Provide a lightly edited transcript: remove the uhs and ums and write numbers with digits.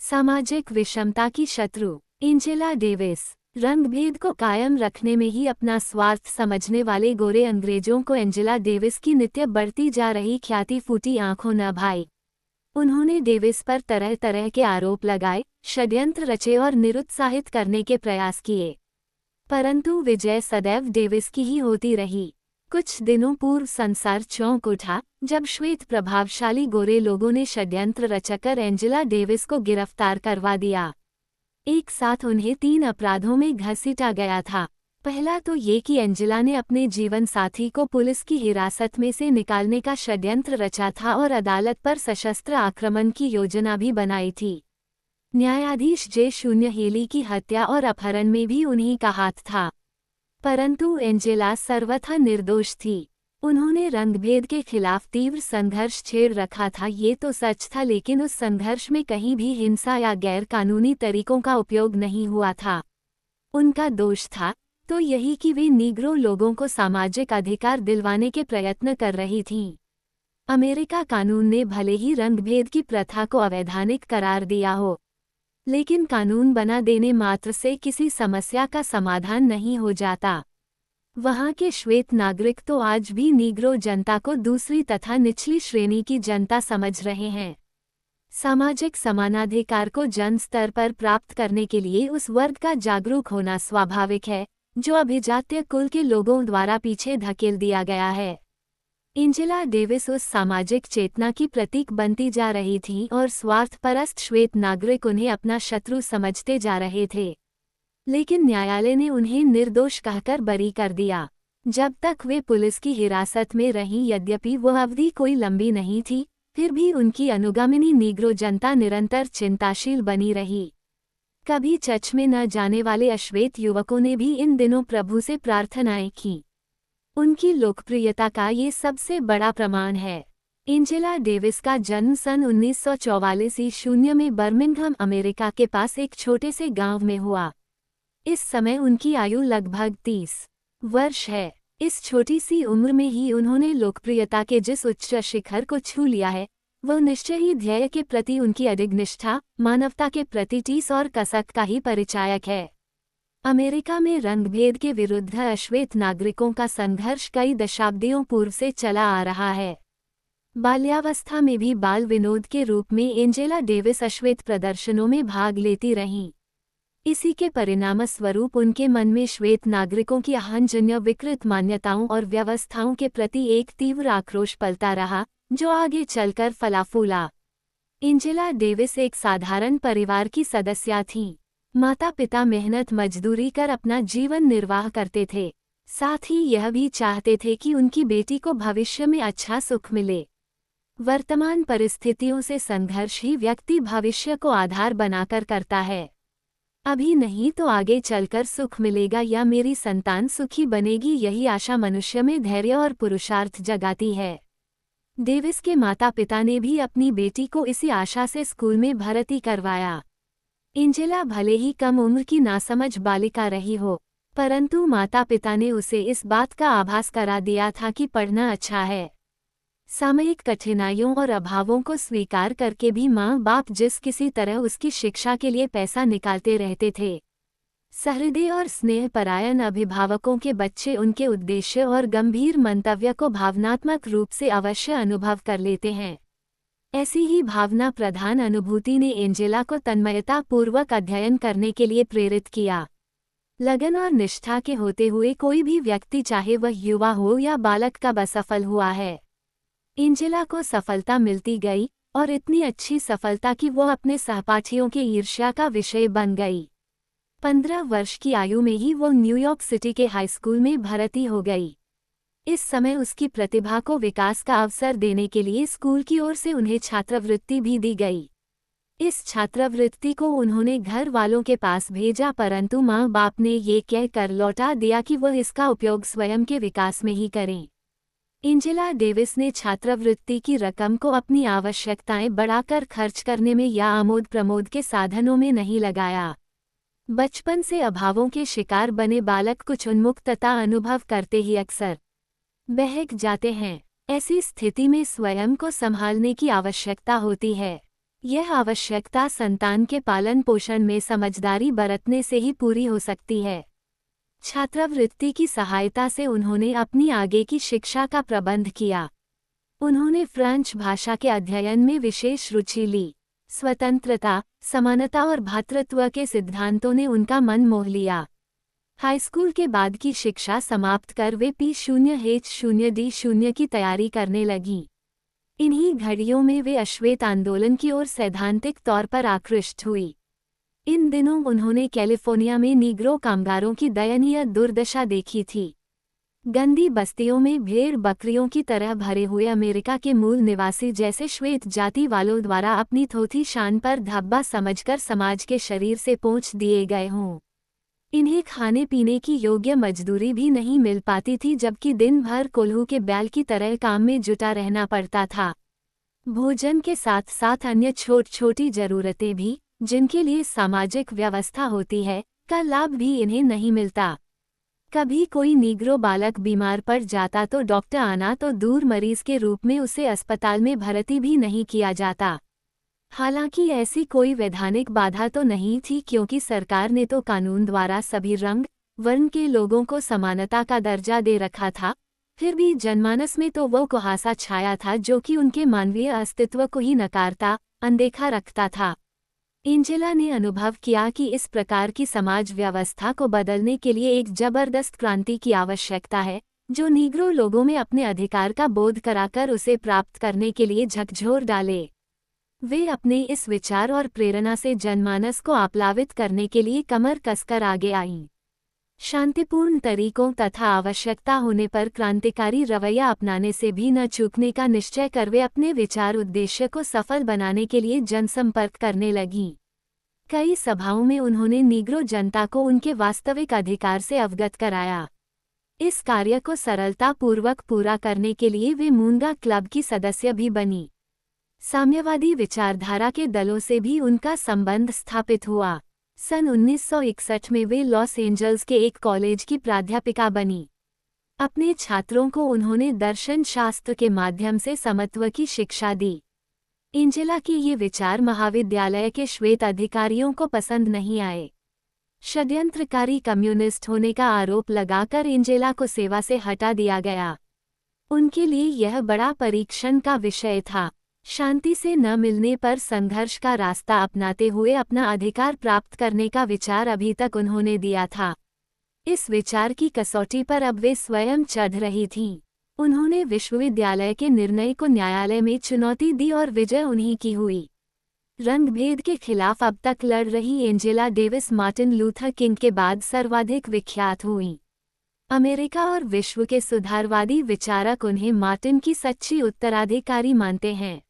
सामाजिक विषमता की शत्रु एंजेला डेविस। रंगभेद को कायम रखने में ही अपना स्वार्थ समझने वाले गोरे अंग्रेजों को एंजेला डेविस की नित्य बढ़ती जा रही ख्याति फूटी आंखों न भाई। उन्होंने डेविस पर तरह तरह के आरोप लगाए, षड्यंत्र रचे और निरुत्साहित करने के प्रयास किए, परंतु विजय सदैव डेविस की ही होती रही। कुछ दिनों पूर्व संसार चौंक उठा जब श्वेत प्रभावशाली गोरे लोगों ने षड्यंत्र रचकर एंजेला डेविस को गिरफ्तार करवा दिया। एक साथ उन्हें 3 अपराधों में घसीटा गया था। पहला तो ये कि एंजेला ने अपने जीवन साथी को पुलिस की हिरासत में से निकालने का षड्यंत्र रचा था और अदालत पर सशस्त्र आक्रमण की योजना भी बनाई थी। न्यायाधीश J. हेली की हत्या और अपहरण में भी उन्हीं का हाथ था, परंतु एंजेला सर्वथा निर्दोष थी। उन्होंने रंगभेद के खिलाफ तीव्र संघर्ष छेड़ रखा था, ये तो सच था, लेकिन उस संघर्ष में कहीं भी हिंसा या गैर कानूनी तरीकों का उपयोग नहीं हुआ था। उनका दोष था तो यही कि वे नीग्रो लोगों को सामाजिक अधिकार दिलवाने के प्रयत्न कर रही थीं। अमेरिका कानून ने भले ही रंगभेद की प्रथा को अवैधानिक करार दिया हो, लेकिन कानून बना देने मात्र से किसी समस्या का समाधान नहीं हो जाता। वहाँ के श्वेत नागरिक तो आज भी नीग्रो जनता को दूसरी तथा निचली श्रेणी की जनता समझ रहे हैं। सामाजिक समानाधिकार को जन स्तर पर प्राप्त करने के लिए उस वर्ग का जागरूक होना स्वाभाविक है जो अभिजात्य कुल के लोगों द्वारा पीछे धकेल दिया गया है। एंजेला डेविस उस सामाजिक चेतना की प्रतीक बनती जा रही थी और स्वार्थपरस्त श्वेत नागरिक उन्हें अपना शत्रु समझते जा रहे थे, लेकिन न्यायालय ने उन्हें निर्दोष कहकर बरी कर दिया। जब तक वे पुलिस की हिरासत में रहीं, यद्यपि वो अवधि कोई लंबी नहीं थी, फिर भी उनकी अनुगामिनी नीग्रो जनता निरंतर चिंताशील बनी रही। कभी चर्च में न जाने वाले अश्वेत युवकों ने भी इन दिनों प्रभु से प्रार्थनाएं की। उनकी लोकप्रियता का ये सबसे बड़ा प्रमाण है। एंजेला डेविस का जन्म सन 1944 ईस्वी में बर्मिंघम अमेरिका के पास एक छोटे से गांव में हुआ। इस समय उनकी आयु लगभग 30 वर्ष है। इस छोटी सी उम्र में ही उन्होंने लोकप्रियता के जिस उच्च शिखर को छू लिया है, वह निश्चय ही ध्येय के प्रति उनकी अडिग निष्ठा, मानवता के प्रति टीस और कसक का ही परिचायक है। अमेरिका में रंगभेद के विरुद्ध अश्वेत नागरिकों का संघर्ष कई दशाब्दियों पूर्व से चला आ रहा है। बाल्यावस्था में भी बाल विनोद के रूप में एंजेला डेविस अश्वेत प्रदर्शनों में भाग लेती रहीं। इसी के परिणामस्वरूप उनके मन में श्वेत नागरिकों की अहंजन्य विकृत मान्यताओं और व्यवस्थाओं के प्रति एक तीव्र आक्रोश पलता रहा, जो आगे चलकर फला फूला। एंजेला डेविस एक साधारण परिवार की सदस्य थीं। माता पिता मेहनत मजदूरी कर अपना जीवन निर्वाह करते थे, साथ ही यह भी चाहते थे कि उनकी बेटी को भविष्य में अच्छा सुख मिले। वर्तमान परिस्थितियों से संघर्ष ही व्यक्ति भविष्य को आधार बनाकर करता है। अभी नहीं तो आगे चलकर सुख मिलेगा या मेरी संतान सुखी बनेगी, यही आशा मनुष्य में धैर्य और पुरुषार्थ जगाती है। डेविस के माता पिता ने भी अपनी बेटी को इसी आशा से स्कूल में भर्ती करवाया। एंजेला भले ही कम उम्र की नासमझ बालिका रही हो, परंतु माता पिता ने उसे इस बात का आभास करा दिया था कि पढ़ना अच्छा है। सामयिक कठिनाइयों और अभावों को स्वीकार करके भी माँ बाप जिस किसी तरह उसकी शिक्षा के लिए पैसा निकालते रहते थे। सहृदय और स्नेहपरायण अभिभावकों के बच्चे उनके उद्देश्य और गंभीर मंतव्य को भावनात्मक रूप से अवश्य अनुभव कर लेते हैं। ऐसी ही भावना प्रधान अनुभूति ने एंजेला को तन्मयता पूर्वक अध्ययन करने के लिए प्रेरित किया। लगन और निष्ठा के होते हुए कोई भी व्यक्ति, चाहे वह युवा हो या बालक, कब असफल हुआ है। एंजेला को सफलता मिलती गई और इतनी अच्छी सफलता कि वो अपने सहपाठियों के ईर्ष्या का विषय बन गई। 15 वर्ष की आयु में ही वो न्यूयॉर्क सिटी के हाई स्कूल में भर्ती हो गई। इस समय उसकी प्रतिभा को विकास का अवसर देने के लिए स्कूल की ओर से उन्हें छात्रवृत्ति भी दी गई। इस छात्रवृत्ति को उन्होंने घर वालों के पास भेजा, परंतु माँ बाप ने ये कहकर लौटा दिया कि वह इसका उपयोग स्वयं के विकास में ही करें। एंजेला डेविस ने छात्रवृत्ति की रकम को अपनी आवश्यकताएं बढ़ाकर खर्च करने में या आमोद प्रमोद के साधनों में नहीं लगाया। बचपन से अभावों के शिकार बने बालक कुछ उन्मुक्तता अनुभव करते ही अक्सर बहक जाते हैं। ऐसी स्थिति में स्वयं को संभालने की आवश्यकता होती है। यह आवश्यकता संतान के पालन पोषण में समझदारी बरतने से ही पूरी हो सकती है। छात्रवृत्ति की सहायता से उन्होंने अपनी आगे की शिक्षा का प्रबंध किया। उन्होंने फ्रेंच भाषा के अध्ययन में विशेष रुचि ली। स्वतंत्रता, समानता और भ्रातृत्व के सिद्धांतों ने उनका मन मोह लिया। हाईस्कूल के बाद की शिक्षा समाप्त कर वे P0H0D0 की तैयारी करने लगीं। इन्हीं घड़ियों में वे अश्वेत आंदोलन की ओर सैद्धांतिक तौर पर आकृष्ट हुई। इन दिनों उन्होंने कैलिफोर्निया में नीग्रो कामगारों की दयनीय दुर्दशा देखी थी। गंदी बस्तियों में भेड़ बकरियों की तरह भरे हुए अमेरिका के मूल निवासी जैसे श्वेत जाति वालों द्वारा अपनी थोथी शान पर धब्बा समझकर समाज के शरीर से पोंछ दिए गए हों। इन्हें खाने पीने की योग्य मजदूरी भी नहीं मिल पाती थी, जबकि दिन भर कोल्हू के बैल की तरह काम में जुटा रहना पड़ता था। भोजन के साथ साथ अन्य छोटी जरूरतें भी, जिनके लिए सामाजिक व्यवस्था होती है, का लाभ भी इन्हें नहीं मिलता। कभी कोई नीग्रो बालक बीमार पड़ जाता तो डॉक्टर आना तो दूर मरीज के रूप में उसे अस्पताल में भर्ती भी नहीं किया जाता। हालांकि ऐसी कोई वैधानिक बाधा तो नहीं थी, क्योंकि सरकार ने तो कानून द्वारा सभी रंग वर्ण के लोगों को समानता का दर्जा दे रखा था। फिर भी जनमानस में तो वो कुहासा छाया था जो कि उनके मानवीय अस्तित्व को ही नकारता, अनदेखा रखता था। एंजेला ने अनुभव किया कि इस प्रकार की समाज व्यवस्था को बदलने के लिए एक जबरदस्त क्रांति की आवश्यकता है, जो नीग्रो लोगों में अपने अधिकार का बोध कराकर उसे प्राप्त करने के लिए झकझोर डाले। वे अपने इस विचार और प्रेरणा से जनमानस को आप्लावित करने के लिए कमर कसकर आगे आईं। शांतिपूर्ण तरीकों तथा आवश्यकता होने पर क्रांतिकारी रवैया अपनाने से भी न चूकने का निश्चय कर वे अपने विचार उद्देश्य को सफल बनाने के लिए जनसंपर्क करने लगीं। कई सभाओं में उन्होंने नीग्रो जनता को उनके वास्तविक अधिकार से अवगत कराया। इस कार्य को सरलतापूर्वक पूरा करने के लिए वे मूंगा क्लब की सदस्य भी बनी। साम्यवादी विचारधारा के दलों से भी उनका संबंध स्थापित हुआ। सन 1961 में वे लॉस एंजल्स के एक कॉलेज की प्राध्यापिका बनी। अपने छात्रों को उन्होंने दर्शन शास्त्र के माध्यम से समत्व की शिक्षा दी। एंजेला के ये विचार महाविद्यालय के श्वेत अधिकारियों को पसंद नहीं आए। षड्यंत्रकारी कम्युनिस्ट होने का आरोप लगाकर एंजेला को सेवा से हटा दिया गया। उनके लिए यह बड़ा परीक्षण का विषय था। शांति से न मिलने पर संघर्ष का रास्ता अपनाते हुए अपना अधिकार प्राप्त करने का विचार अभी तक उन्होंने दिया था। इस विचार की कसौटी पर अब वे स्वयं चढ़ रही थीं। उन्होंने विश्वविद्यालय के निर्णय को न्यायालय में चुनौती दी और विजय उन्हीं की हुई। रंगभेद के खिलाफ अब तक लड़ रही Angela Davis Martin Luther king के बाद सर्वाधिक विख्यात हुईं। अमेरिका और विश्व के सुधारवादी विचारक उन्हें मार्टिन की सच्ची उत्तराधिकारी मानते हैं।